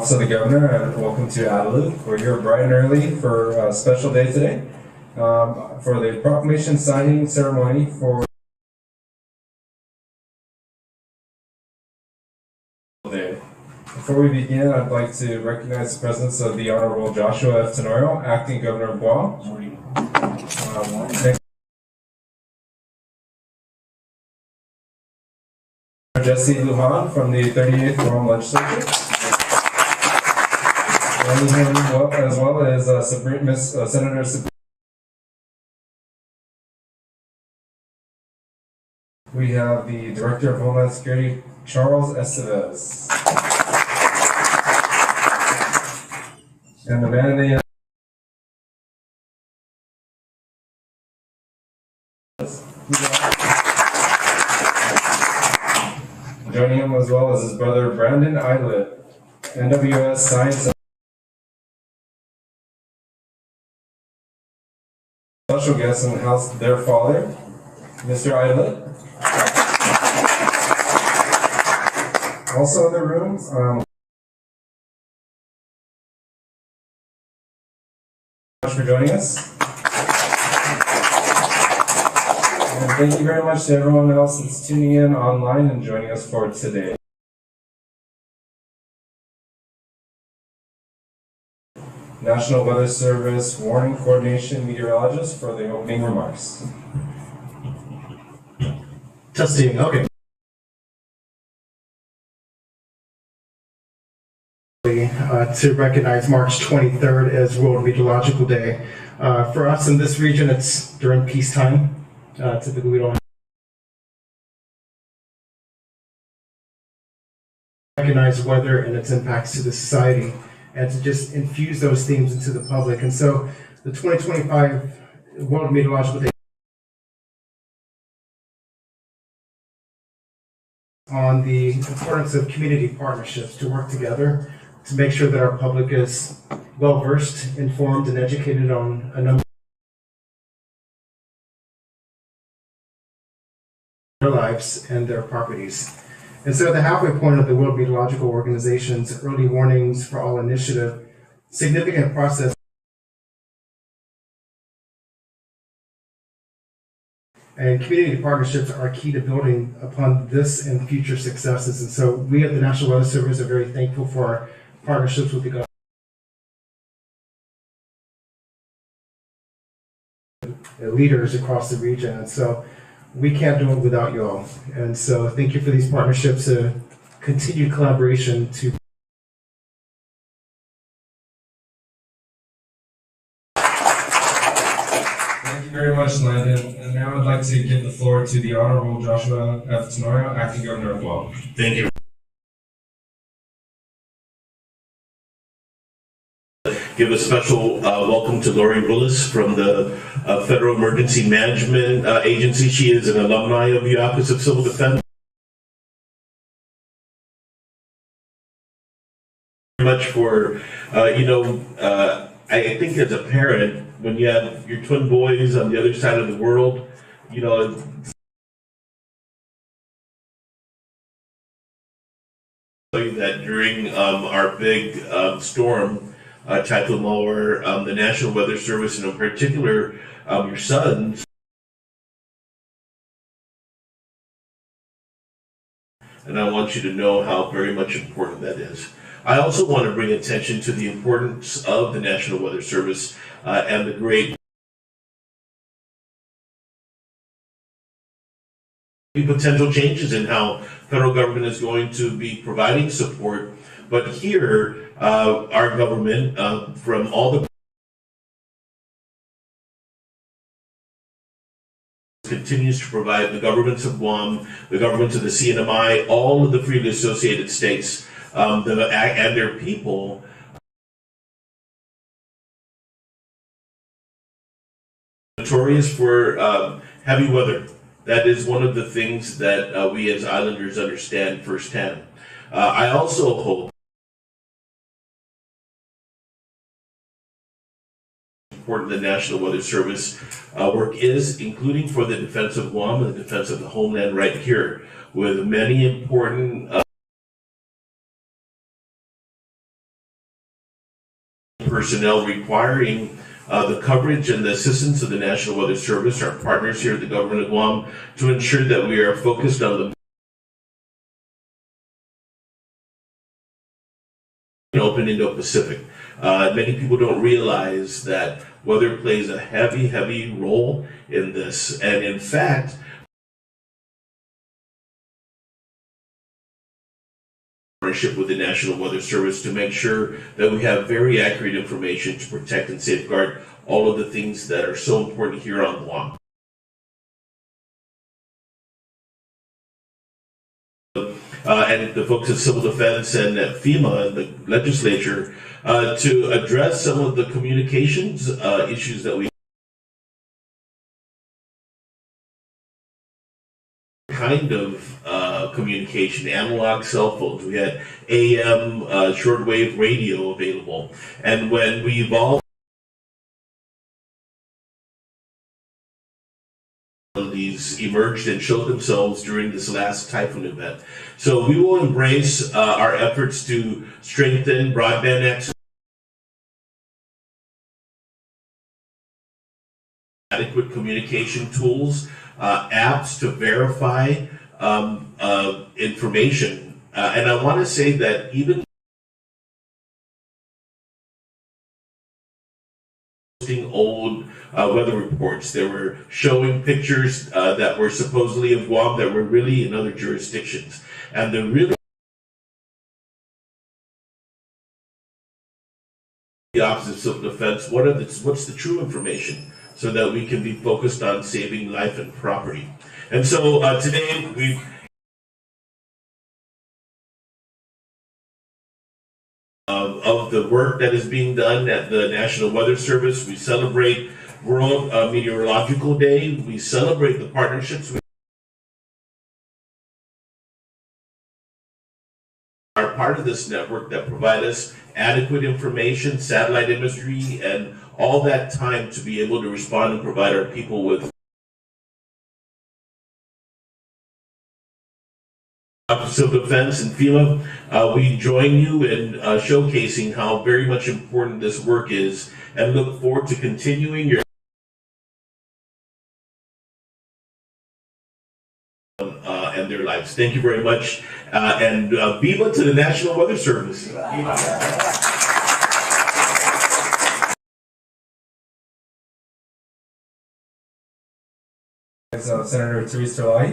Office of the Governor, and welcome to Adelaide. We're here bright and early for a special day today for the Proclamation signing ceremony for today. Before we begin, I'd like to recognize the presence of the Honorable Joshua F. Tenorio, Acting Governor of Guam. Jesse Lujan from the 38th Guam Legislature. As well as Senator Sabrina. We have the Director of Homeland Security, Charles Estevez. And the man they joining him as well as his brother Brandon Eilert, NWS Science. Special guest in the house, their father, Mr. Eilert. Also in the room, much for joining us. And thank you very much to everyone else that's tuning in online and joining us for today. National Weather Service Warning Coordination Meteorologist for the opening remarks. Testing, okay. To recognize March 23rd as World Meteorological Day. For us in this region, it's during peacetime. Typically, we don't recognize weather and its impacts to the society, and to just infuse those themes into the public. And so the 2025 World Meteorological Day on the importance of community partnerships to work together to make sure that our public is well-versed, informed, and educated on a number of their lives and their properties. And so the halfway point of the World Meteorological Organization's Early Warnings for All initiative, significant process and community partnerships are key to building upon this and future successes. And so we at the National Weather Service are very thankful for our partnerships with the government, leaders across the region. And so we can't do it without you all. And so thank you for these partnerships, continued collaboration to Thank you very much, Landon. And now I'd like to give the floor to the Honorable Joshua F. Tenorio, Acting Governor of Guam. Thank you. Give a special welcome to Lori Willis from the Federal Emergency Management Agency. She is an alumni of the Office of Civil Defense. Very much for, I think as a parent, when you have your twin boys on the other side of the world, that during our big storm, Typhoon Lower, the National Weather Service, and in particular, your sons. And I want you to know how very much important that is. I also want to bring attention to the importance of the National Weather Service and the great potential changes in how federal government is going to be providing support. But here, our government, from all the continues to provide the governments of Guam, the governments of the CNMI, all of the freely associated states, and their people. Notorious for heavy weather. That is one of the things that we as islanders understand firsthand. I also hope important the National Weather Service work is, including for the defense of Guam and the defense of the homeland right here, with many important personnel requiring the coverage and the assistance of the National Weather Service, our partners here at the government of Guam, to ensure that we are focused on the open Indo-Pacific. Many people don't realize that weather plays a heavy role in this, and in fact, partnership with the National Weather Service to make sure that we have very accurate information to protect and safeguard all of the things that are so important here on Guam. And the folks at Civil Defense and at FEMA and the legislature to address some of the communications issues that we kind of communication, analog cell phones. We had AM shortwave radio available, and when we evolved, these emerged and showed themselves during this last typhoon event. So we will embrace our efforts to strengthen broadband access, adequate communication tools, apps to verify information. And I want to say that even old weather reports, they were showing pictures that were supposedly of Guam that were really in other jurisdictions. And the really the Office of Civil Defense, what's the true information so that we can be focused on saving life and property. And so today we of the work that is being done at the National Weather Service. We celebrate World Meteorological Day. We celebrate the partnerships we are part of this network that provide us adequate information, satellite imagery, and all that time to be able to respond and provide our people with Civil Defense and FEMA. We join you in showcasing how very much important this work is, and look forward to continuing your and their lives. Thank you very much, and viva to the National Weather Service. Senator Teresa Lai.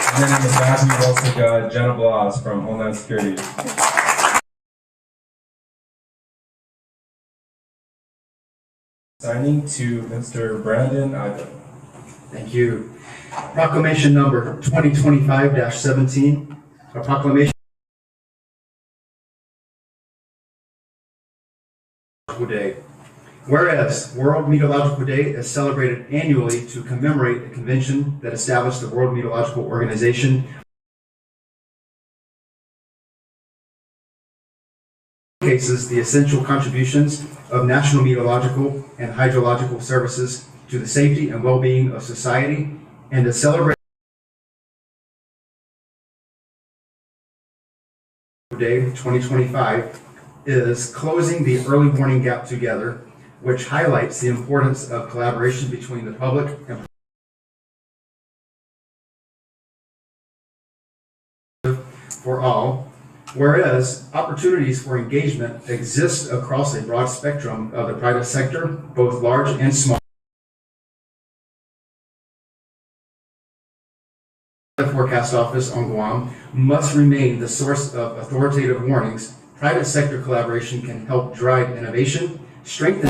And then in the back, we've also got Jenna Blas from Homeland Security. Signing to Mr. Brandon Ivan. Thank you. Proclamation number 2025-17, a proclamation Day. Whereas World Meteorological Day is celebrated annually to commemorate the convention that established the World Meteorological Organization, showcases the essential contributions of national meteorological and hydrological services to the safety and well-being of society, and to celebrate Day 2025 is Closing the Early Warning Gap Together, which highlights the importance of collaboration between the public and for all, whereas opportunities for engagement exist across a broad spectrum of the private sector, both large and small. The Forecast Office on Guam must remain the source of authoritative warnings. Private sector collaboration can help drive innovation, strengthen.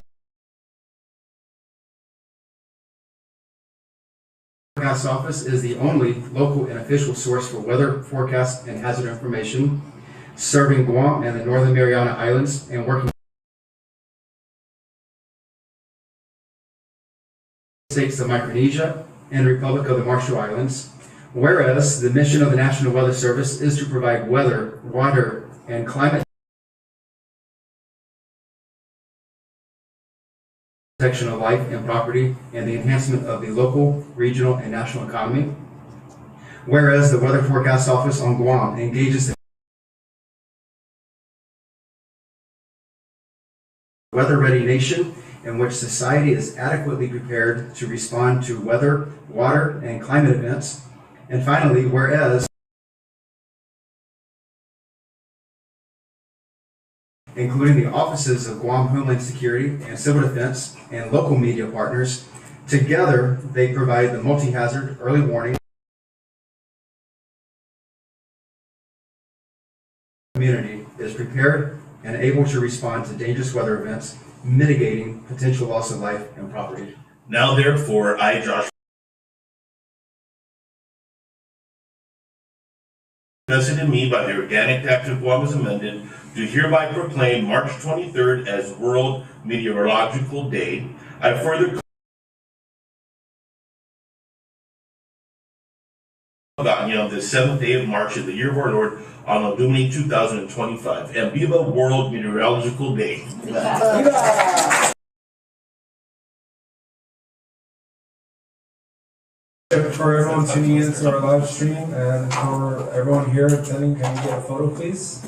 The Forecast Office is the only local and official source for weather forecast and hazard information, serving Guam and the Northern Mariana Islands and working states of Micronesia and Republic of the Marshall Islands. Whereas the mission of the National Weather Service is to provide weather, water, and climate protection of life and property and the enhancement of the local, regional, and national economy. Whereas the Weather Forecast Office on Guam engages weather-ready nation in which society is adequately prepared to respond to weather, water, and climate events. And finally, whereas, including the offices of Guam Homeland Security and Civil Defense and local media partners, together they provide the multi-hazard early warning community is prepared and able to respond to dangerous weather events, mitigating potential loss of life and property. Now therefore, I, Josh, vested in me by the Organic Act of Guam as amended, do hereby proclaim March 23rd as World Meteorological Day. I further on the 7th day of March in the year of our Lord, on Domini 2025, and Viva World Meteorological Day. For everyone tuning in to our live stream and for everyone here attending, can we get a photo, please?